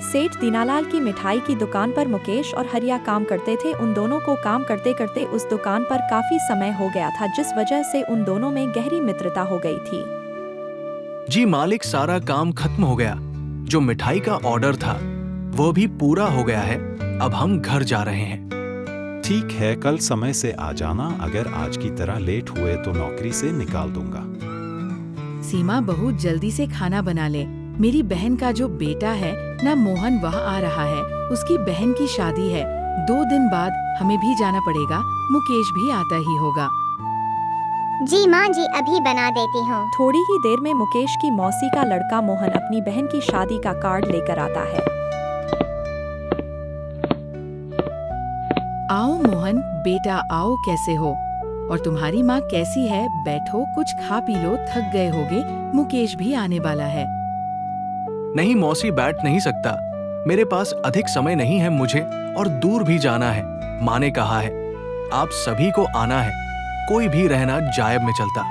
सेठ दीनालाल की मिठाई की दुकान पर मुकेश और हरिया काम करते थे। उन दोनों को काम करते करते उस दुकान पर काफी समय हो गया था, जिस वजह से उन दोनों में गहरी मित्रता हो गई थी। जी मालिक, सारा काम खत्म हो गया। जो मिठाई का ऑर्डर था वो भी पूरा हो गया है। अब हम घर जा रहे हैं। ठीक है, कल समय से आ जाना। अगर आज की तरह लेट हुए तो नौकरी से निकाल दूंगा। सीमा बहुत जल्दी से खाना बना ले। मेरी बहन का जो बेटा है ना मोहन, वह आ रहा है। उसकी बहन की शादी है। 2 दिन बाद हमें भी जाना पड़ेगा। मुकेश भी आता ही होगा। जी माँ जी, अभी बना देती हूँ। थोड़ी ही देर में मुकेश की मौसी का लड़का मोहन अपनी बहन की शादी का कार्ड लेकर आता है। आओ मोहन बेटा, आओ। कैसे हो? और तुम्हारी माँ कैसी है? बैठो, कुछ खा पी लो, थक गए होगे। मुकेश भी आने वाला है। नहीं मौसी, बैठ नहीं सकता। मेरे पास अधिक समय नहीं है, मुझे और दूर भी जाना है। माँ ने कहा है आप सभी को आना है, कोई भी रहना जायब में चलता।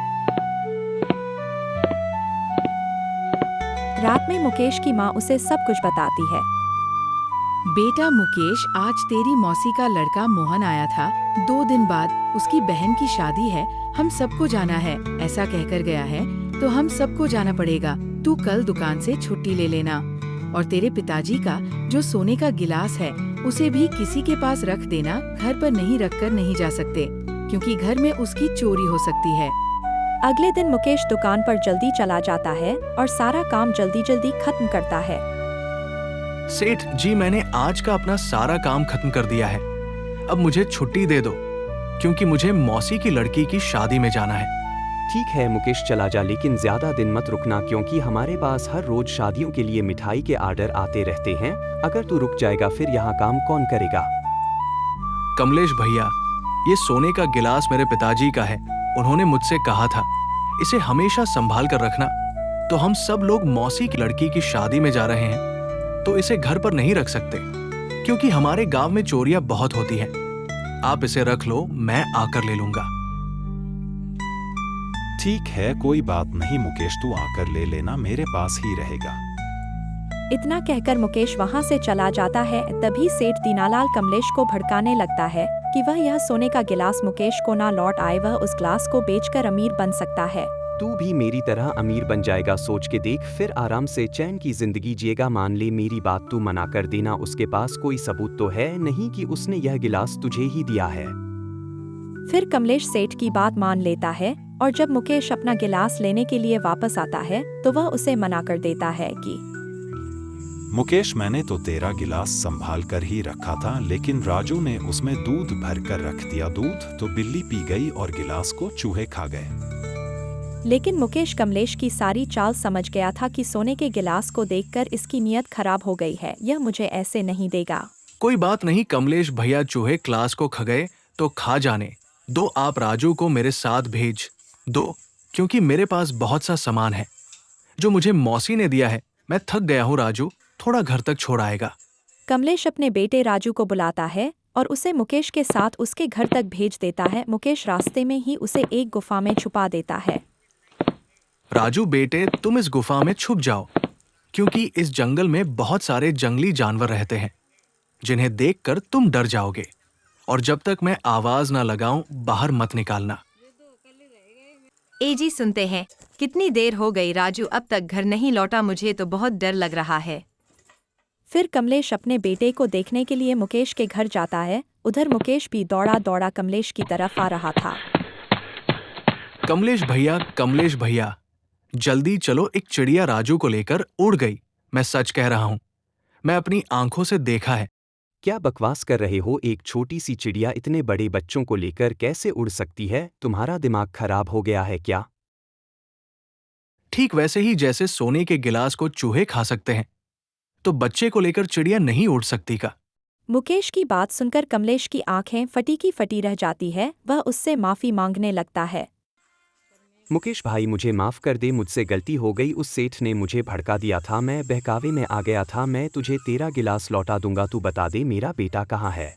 रात में मुकेश की माँ उसे सब कुछ बताती है। बेटा मुकेश, आज तेरी मौसी का लड़का मोहन आया था। 2 दिन बाद उसकी बहन की शादी है। हम सबको जाना है, ऐसा कहकर गया है। तो हम सबको जाना पड़ेगा। तू कल दुकान से छुट्टी ले लेना। और तेरे पिताजी का जो सोने का गिलास है उसे भी किसी के पास रख देना। घर पर नहीं रखकर नहीं जा सकते, क्योंकि घर में उसकी चोरी हो सकती है। अगले दिन मुकेश दुकान पर जल्दी चला जाता है और सारा काम जल्दी जल्दी खत्म करता है। सेठ जी, मैंने आज का अपना सारा काम खत्म कर दिया है। अब मुझे छुट्टी दे दो, क्योंकि मुझे मौसी की लड़की की शादी में जाना है। ठीक है मुकेश, चला जा, लेकिन ज्यादा दिन मत रुकना, क्योंकि हमारे पास हर रोज शादियों के लिए मिठाई के ऑर्डर आते रहते हैं। अगर तू रुक जाएगा फिर यहाँ काम कौन करेगा? कमलेश भैया, ये सोने का गिलास मेरे पिताजी का है। उन्होंने मुझसे कहा था इसे हमेशा संभाल कर रखना। तो हम सब लोग मौसी की लड़की की शादी में जा रहे हैं, तो इसे घर पर नहीं रख सकते, क्योंकि हमारे गांव में चोरियां बहुत होती हैं। आप इसे रख लो, मैं आकर ले लूंगा। ठीक है, कोई बात नहीं मुकेश, तू आकर ले लेना, मेरे पास ही रहेगा। इतना कहकर मुकेश वहाँ से चला जाता है। तभी सेठ दीनालाल कमलेश को भड़काने लगता है कि वह यह सोने का गिलास मुकेश को ना लौट आए। वह उस गिलास को बेचकर अमीर बन सकता है। तू भी मेरी तरह अमीर बन जाएगा, सोच के देख। फिर आराम से चैन की जिंदगी जिएगा। मान ले मेरी बात, तू मना कर देना। उसके पास कोई सबूत तो है नहीं कि उसने यह गिलास तुझे ही दिया है। फिर कमलेश सेठ की बात मान लेता है और जब मुकेश अपना गिलास लेने के लिए वापस आता है तो वह उसे मना कर देता है कि मुकेश, मैंने तो तेरा गिलास संभाल कर ही रखा था, लेकिन राजू ने उसमें दूध भरकर रख दिया। दूध तो बिल्ली पी गई और गिलास को चूहे खा गए। लेकिन मुकेश कमलेश की सारी चाल समझ गया था कि सोने के गिलास को देखकर इसकी नीयत खराब हो गई है। यह मुझे ऐसे नहीं देगा। कोई बात नहीं कमलेश भैया, चूहे क्लास को खा गए तो खा जाने दो। आप राजू को मेरे साथ भेज दो, क्योंकि मेरे पास बहुत सा सामान है जो मुझे मौसी ने दिया है। मैं थक गया हूँ राजू, थोड़ा घर तक छोड़ आएगा। कमलेश अपने बेटे राजू को बुलाता है और उसे मुकेश के साथ उसके घर तक भेज देता है। मुकेश रास्ते में ही उसे एक गुफा में छुपा देता है। राजू बेटे, तुम इस गुफा में छुप जाओ, क्योंकि इस जंगल में बहुत सारे जंगली जानवर रहते हैं जिन्हें देखकर तुम डर जाओगे। और जब तक मैं आवाज ना लगाऊं, बाहर मत निकालना। जी सुनते हैं, कितनी देर हो गई, राजू अब तक घर नहीं लौटा। मुझे तो बहुत डर लग रहा है। फिर कमलेश अपने बेटे को देखने के लिए मुकेश के घर जाता है। उधर मुकेश भी दौड़ा दौड़ा कमलेश की तरफ आ रहा था। कमलेश भैया, जल्दी चलो, एक चिड़िया राजू को लेकर उड़ गई। मैं सच कह रहा हूँ, मैं अपनी आंखों से देखा है। क्या बकवास कर रहे हो? एक छोटी सी चिड़िया इतने बड़े बच्चों को लेकर कैसे उड़ सकती है? तुम्हारा दिमाग खराब हो गया है क्या? ठीक वैसे ही जैसे सोने के गिलास को चूहे खा सकते हैं, तो बच्चे को लेकर चिड़िया नहीं उड़ सकती का? मुकेश की बात सुनकर कमलेश की आंखें फटी की फटी रह जाती है। वह उससे माफी मांगने लगता है। मुकेश भाई, मुझे माफ कर दे, मुझसे गलती हो गई। उस सेठ ने मुझे भड़का दिया था, मैं बहकावे में आ गया था। मैं तुझे तेरा गिलास लौटा दूंगा। तू बता दे मेरा बेटा कहाँ है?